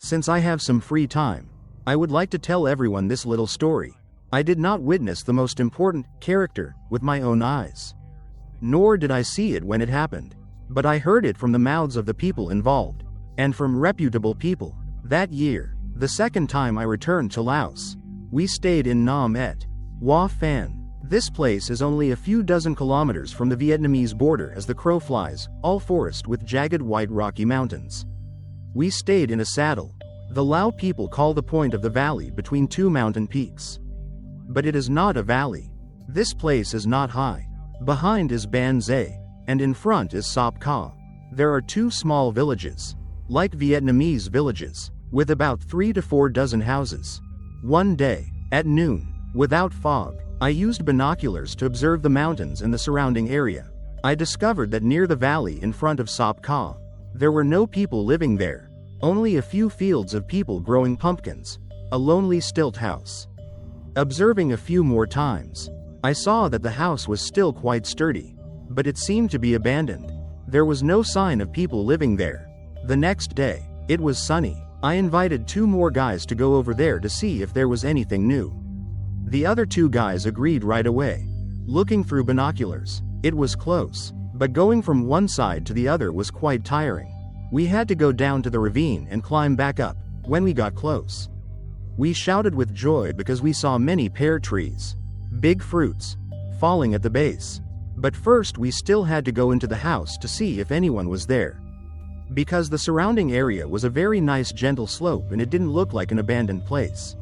Since I have some free time, I would like to tell everyone this little story. I did not witness the most important character with my own eyes. Nor did I see it when it happened. But I heard it from the mouths of the people involved, and from reputable people. That year, the second time I returned to Laos, we stayed in Nam Et Hoa Phan. This place is only a few dozen kilometers from the Vietnamese border as the crow flies, all forest with jagged white rocky mountains. We stayed in a saddle. The Lao people call the point of the valley between two mountain peaks. But it is not a valley. This place is not high. Behind is Ban Zay, and in front is Sop Ka. There are two small villages, like Vietnamese villages, with about 3 to 4 dozen houses. One day, at noon, without fog, I used binoculars to observe the mountains and the surrounding area. I discovered that near the valley in front of Sop Ka, there were no people living there, only a few fields of people growing pumpkins, a lonely stilt house. Observing a few more times, I saw that the house was still quite sturdy, but it seemed to be abandoned. There was no sign of people living there. The next day, it was sunny. I invited 2 more guys to go over there to see if there was anything new. The other 2 guys agreed right away. Looking through binoculars, it was close, but going from one side to the other was quite tiring. We had to go down to the ravine and climb back up. When we got close, we shouted with joy because we saw many pear trees, big fruits, falling at the base. But first we still had to go into the house to see if anyone was there. Because the surrounding area was a very nice gentle slope and it didn't look like an abandoned place.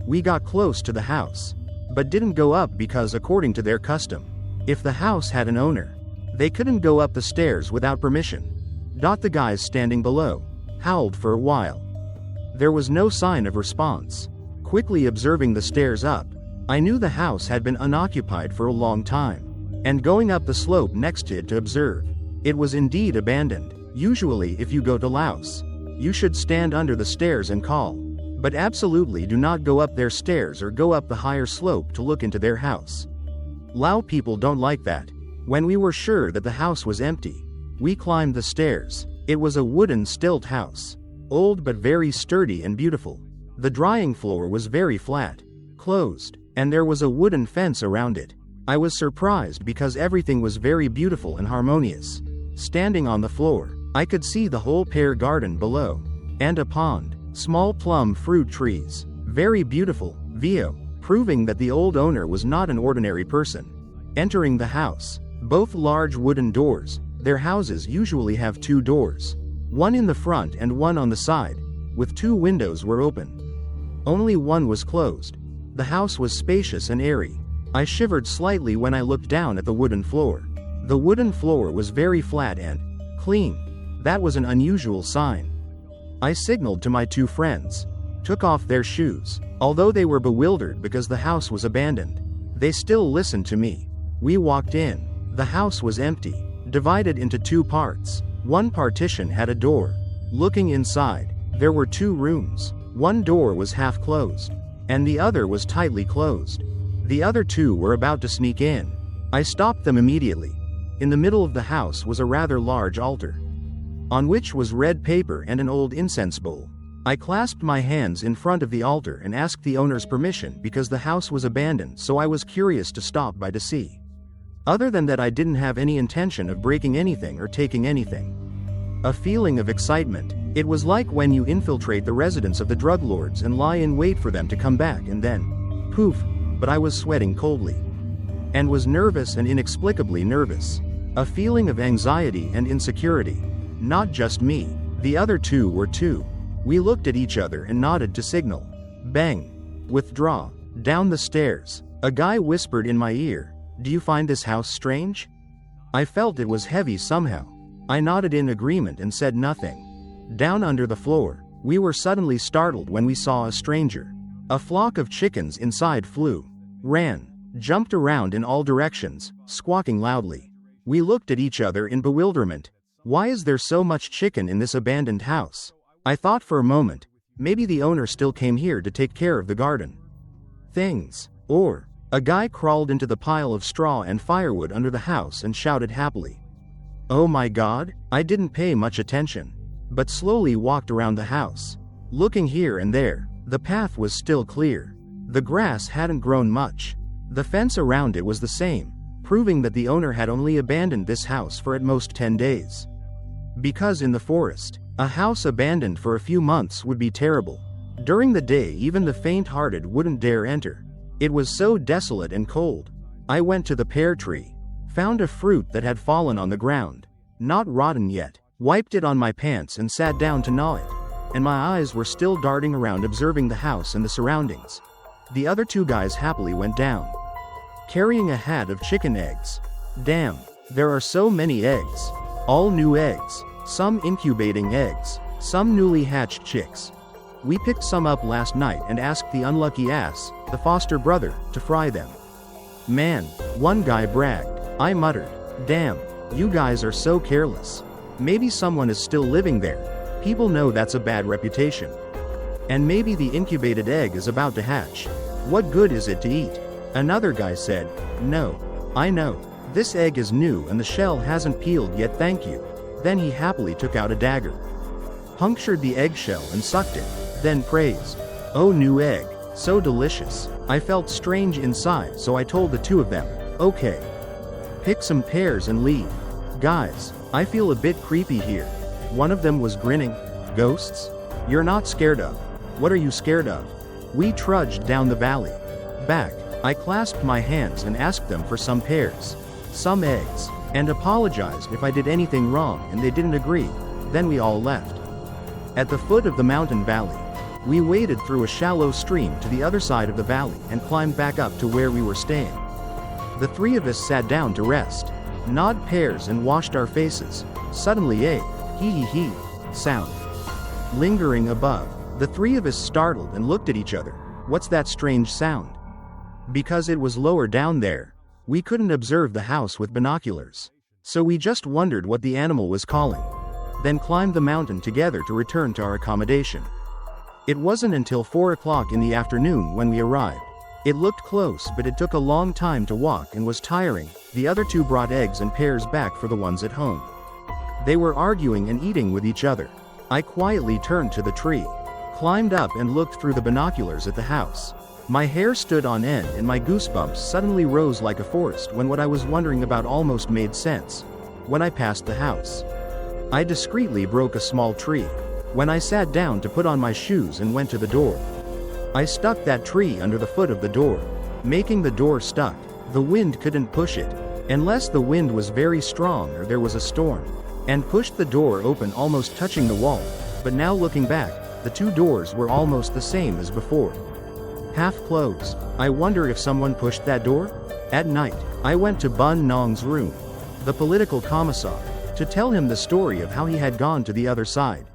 We got close to the house, but didn't go up because according to their custom, if the house had an owner, they couldn't go up the stairs without permission. The guys standing below howled for a while. There was no sign of response. Quickly observing the stairs up, I knew the house had been unoccupied for a long time, and going up the slope next to it to observe, it was indeed abandoned. Usually if you go to Laos, you should stand under the stairs and call, but absolutely do not go up their stairs or go up the higher slope to look into their house. Lao people don't like that. When we were sure that the house was empty, we climbed the stairs. It was a wooden stilt house, old but very sturdy and beautiful. The drying floor was very flat, closed, and there was a wooden fence around it. I was surprised because everything was very beautiful and harmonious. Standing on the floor, I could see the whole pear garden below, and a pond, small plum fruit trees, very beautiful, view, proving that the old owner was not an ordinary person. Entering the house, both large wooden doors, their houses usually have 2 doors, one in the front and one on the side, with 2 windows were open. Only one was closed. The house was spacious and airy. I shivered slightly when I looked down at the wooden floor. The wooden floor was very flat and clean. That was an unusual sign. I signaled to my 2 friends, took off their shoes. Although they were bewildered because the house was abandoned, they still listened to me. We walked in. The house was empty, divided into 2 parts. One partition had a door. Looking inside, there were 2 rooms. One door was half closed, and the other was tightly closed. The other 2 were about to sneak in. I stopped them immediately. In the middle of the house was a rather large altar, on which was red paper and an old incense bowl. I clasped my hands in front of the altar and asked the owner's permission because the house was abandoned, so I was curious to stop by to see. Other than that, I didn't have any intention of breaking anything or taking anything. A feeling of excitement. It was like when you infiltrate the residence of the drug lords and lie in wait for them to come back and then, poof, but I was sweating coldly. And was nervous and inexplicably nervous. A feeling of anxiety and insecurity. Not just me, the other 2 were too. We looked at each other and nodded to signal. Bang! Withdraw. Down the stairs, a guy whispered in my ear, "Do you find this house strange?" I felt it was heavy somehow. I nodded in agreement and said nothing. Down under the floor, we were suddenly startled when we saw a stranger. A flock of chickens inside flew, ran, jumped around in all directions, squawking loudly. We looked at each other in bewilderment. Why is there so much chicken in this abandoned house? I thought for a moment, maybe the owner still came here to take care of the garden things. Or, a guy crawled into the pile of straw and firewood under the house and shouted happily. Oh my God, I didn't pay much attention, but slowly walked around the house. Looking here and there, the path was still clear. The grass hadn't grown much. The fence around it was the same, proving that the owner had only abandoned this house for at most 10 days. Because in the forest, a house abandoned for a few months would be terrible. During the day, even the faint-hearted wouldn't dare enter. It was so desolate and cold. I went to the pear tree, found a fruit that had fallen on the ground, not rotten yet, wiped it on my pants and sat down to gnaw it, and my eyes were still darting around observing the house and the surroundings. The other two guys happily went down, carrying a hat of chicken eggs. Damn, there are so many eggs. All new eggs, some incubating eggs, some newly hatched chicks. We picked some up last night and asked the unlucky ass, the foster brother, to fry them. Man, one guy bragged. I muttered, damn, you guys are so careless. Maybe someone is still living there. People know that's a bad reputation. And maybe the incubated egg is about to hatch. What good is it to eat? Another guy said, no, I know. This egg is new and the shell hasn't peeled yet, thank you. Then he happily took out a dagger, punctured the eggshell and sucked it, then praised, oh, new egg, so delicious. I felt strange inside, so I told the two of them, okay, pick some pears and leave. Guys, I feel a bit creepy here. One of them was grinning. Ghosts? You're not scared of. What are you scared of? We trudged down the valley. Back, I clasped my hands and asked them for some pears, some eggs, and apologized if I did anything wrong, and they didn't agree. Then we all left. At the foot of the mountain valley, we waded through a shallow stream to the other side of the valley and climbed back up to where we were staying. The three of us sat down to rest, gnawed pears and washed our faces. Suddenly a hee sound lingering above. The three of us startled and looked at each other. What's that strange sound? Because it was lower down there, we couldn't observe the house with binoculars. So we just wondered what the animal was calling, then climbed the mountain together to return to our accommodation. It wasn't until 4 o'clock in the afternoon when we arrived. It looked close, but it took a long time to walk and was tiring. The other two brought eggs and pears back for the ones at home. They were arguing and eating with each other. I quietly turned to the tree, climbed up and looked through the binoculars at the house. My hair stood on end and my goosebumps suddenly rose like a forest when what I was wondering about almost made sense. When I passed the house, I discreetly broke a small tree. When I sat down to put on my shoes and went to the door, I stuck that tree under the foot of the door, making the door stuck. The wind couldn't push it, unless the wind was very strong or there was a storm, and pushed the door open, almost touching the wall. But now looking back, the two doors were almost the same as before, half closed. I wonder if someone pushed that door? At night, I went to Bun Nong's room, the political commissar, to tell him the story of how he had gone to the other side.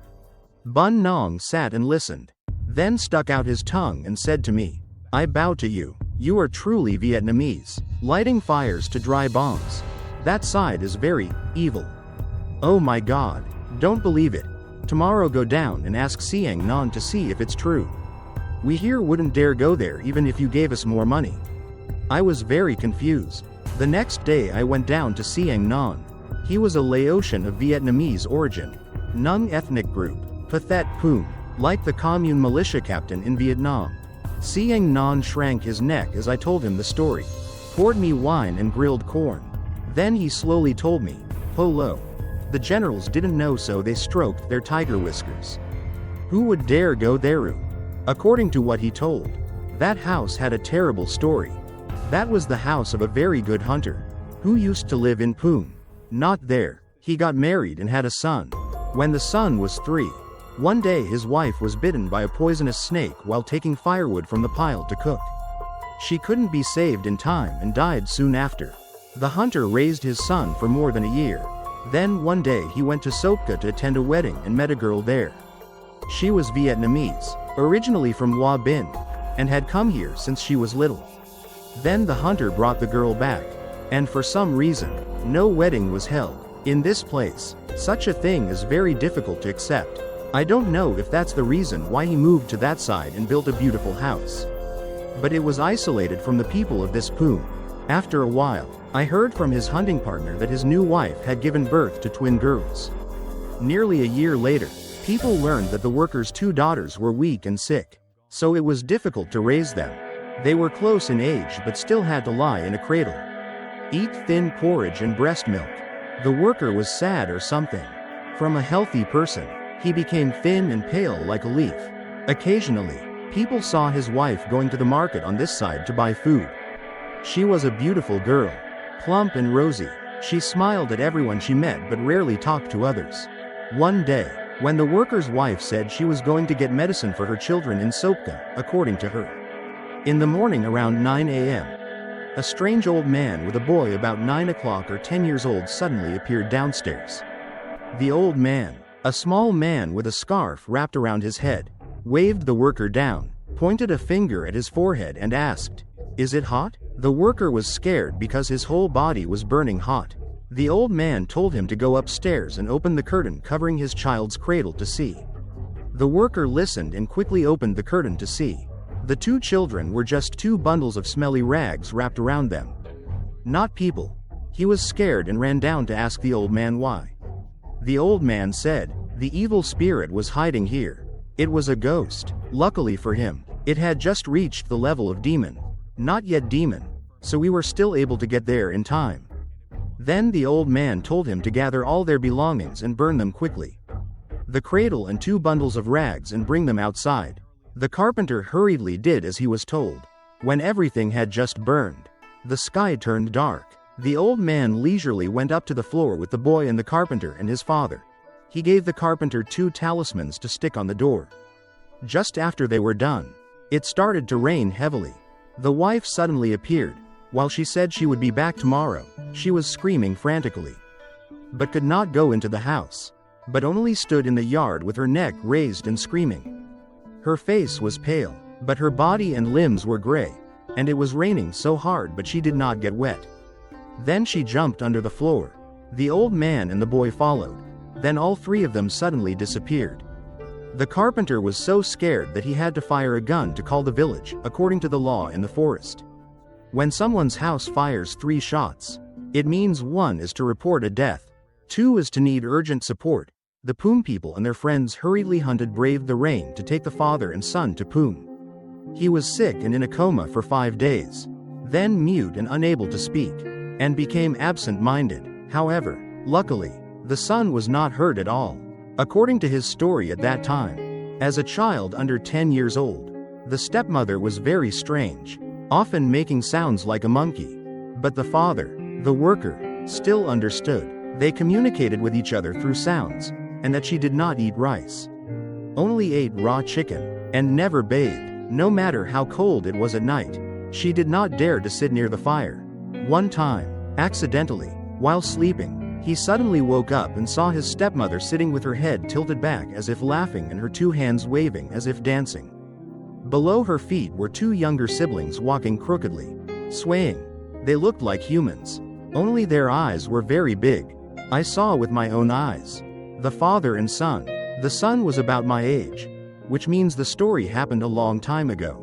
Bun Nong sat and listened, then stuck out his tongue and said to me, I bow to you. You are truly Vietnamese, lighting fires to dry bombs. That side is very evil. Oh my God, don't believe it. Tomorrow go down and ask Siang Nan to see if it's true. We here wouldn't dare go there even if you gave us more money. I was very confused. The next day I went down to Siang Nan. He was a Laotian of Vietnamese origin, Nung ethnic group, Pathet Poon, like the commune militia captain in Vietnam. Siang Nan shrank his neck as I told him the story, poured me wine and grilled corn. Then he slowly told me, Polo. The generals didn't know, so they stroked their tiger whiskers. Who would dare go there? According to what he told, that house had a terrible story. That was the house of a very good hunter, who used to live in Poon. Not there. He got married and had a son. When the son was 3, one day his wife was bitten by a poisonous snake while taking firewood from the pile to cook. She couldn't be saved in time and died soon after. The hunter raised his son for more than a year. Then one day he went to Sopka to attend a wedding and met a girl there. She was Vietnamese, originally from Hoa Binh, and had come here since she was little. Then the hunter brought the girl back, and for some reason, no wedding was held. In this place, such a thing is very difficult to accept. I don't know if that's the reason why he moved to that side and built a beautiful house, but it was isolated from the people of this Poon. After a while, I heard from his hunting partner that his new wife had given birth to twin girls. Nearly a year later, People learned that the workers' 2 daughters were weak and sick, so it was difficult to raise them. They were close in age but still had to lie in a cradle. Eat thin porridge and breast milk. The worker was sad or something. From a healthy person, he became thin and pale like a leaf. Occasionally, people saw his wife going to the market on this side to buy food. She was a beautiful girl, plump and rosy. She smiled at everyone she met but rarely talked to others. One day, when the worker's wife said she was going to get medicine for her children in Sopka, according to her. In the morning around 9 a.m., a strange old man with a boy about 9 o'clock or 10 years old suddenly appeared downstairs. The old man, a small man with a scarf wrapped around his head, waved the worker down, pointed a finger at his forehead and asked, "Is it hot?" The worker was scared because his whole body was burning hot. The old man told him to go upstairs and open the curtain covering his child's cradle to see. The worker listened and quickly opened the curtain to see. The 2 children were just 2 bundles of smelly rags wrapped around them. Not people. He was scared and ran down to ask the old man why. The old man said, "The evil spirit was hiding here. It was a ghost. Luckily for him, it had just reached the level of demon. Not yet demon, so we were still able to get there in time." Then the old man told him to gather all their belongings and burn them quickly. The cradle and 2 bundles of rags and bring them outside. The carpenter hurriedly did as he was told. When everything had just burned, the sky turned dark. The old man leisurely went up to the floor with the boy and the carpenter and his father. He gave the carpenter 2 talismans to stick on the door. Just after they were done, it started to rain heavily. The wife suddenly appeared. While she said she would be back tomorrow, she was screaming frantically, but could not go into the house, but only stood in the yard with her neck raised and screaming. Her face was pale, but her body and limbs were gray, and it was raining so hard but she did not get wet. Then she jumped under the floor. The old man and the boy followed. Then all 3 of them suddenly disappeared. The carpenter was so scared that he had to fire a gun to call the village, according to the law in the forest. When someone's house fires 3 shots, it means 1 is to report a death, 2 is to need urgent support. The Poom people and their friends hurriedly braved the rain to take the father and son to Poom. He was sick and in a coma for 5 days, then mute and unable to speak, and became absent-minded. However, luckily, the son was not hurt at all. According to his story at that time, as a child under 10 years old, the stepmother was very strange, often making sounds like a monkey. But the father, the worker, still understood. They communicated with each other through sounds, and that she did not eat rice, only ate raw chicken, and never bathed. No matter how cold it was at night, she did not dare to sit near the fire. One time, accidentally, while sleeping, he suddenly woke up and saw his stepmother sitting with her head tilted back as if laughing and her 2 hands waving as if dancing. Below her feet were 2 younger siblings walking crookedly, swaying. They looked like humans, only their eyes were very big. I saw with my own eyes. The father and son. The son was about my age, which means the story happened a long time ago.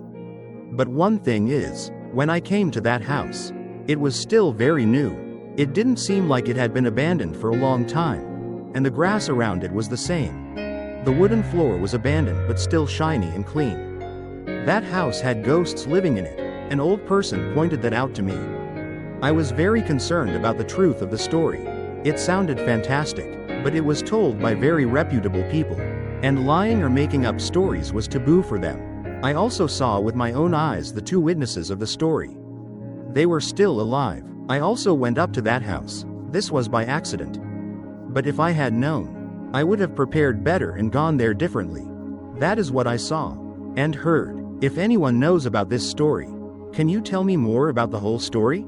But one thing is, when I came to that house, it was still very new. It didn't seem like it had been abandoned for a long time, and the grass around it was the same. The wooden floor was abandoned but still shiny and clean. That house had ghosts living in it. An old person pointed that out to me. I was very concerned about the truth of the story. It sounded fantastic, but it was told by very reputable people, and lying or making up stories was taboo for them. I also saw with my own eyes the 2 witnesses of the story. They were still alive. I also went up to that house. This was by accident. But if I had known, I would have prepared better and gone there differently. That is what I saw and heard. If anyone knows about this story, can you tell me more about the whole story?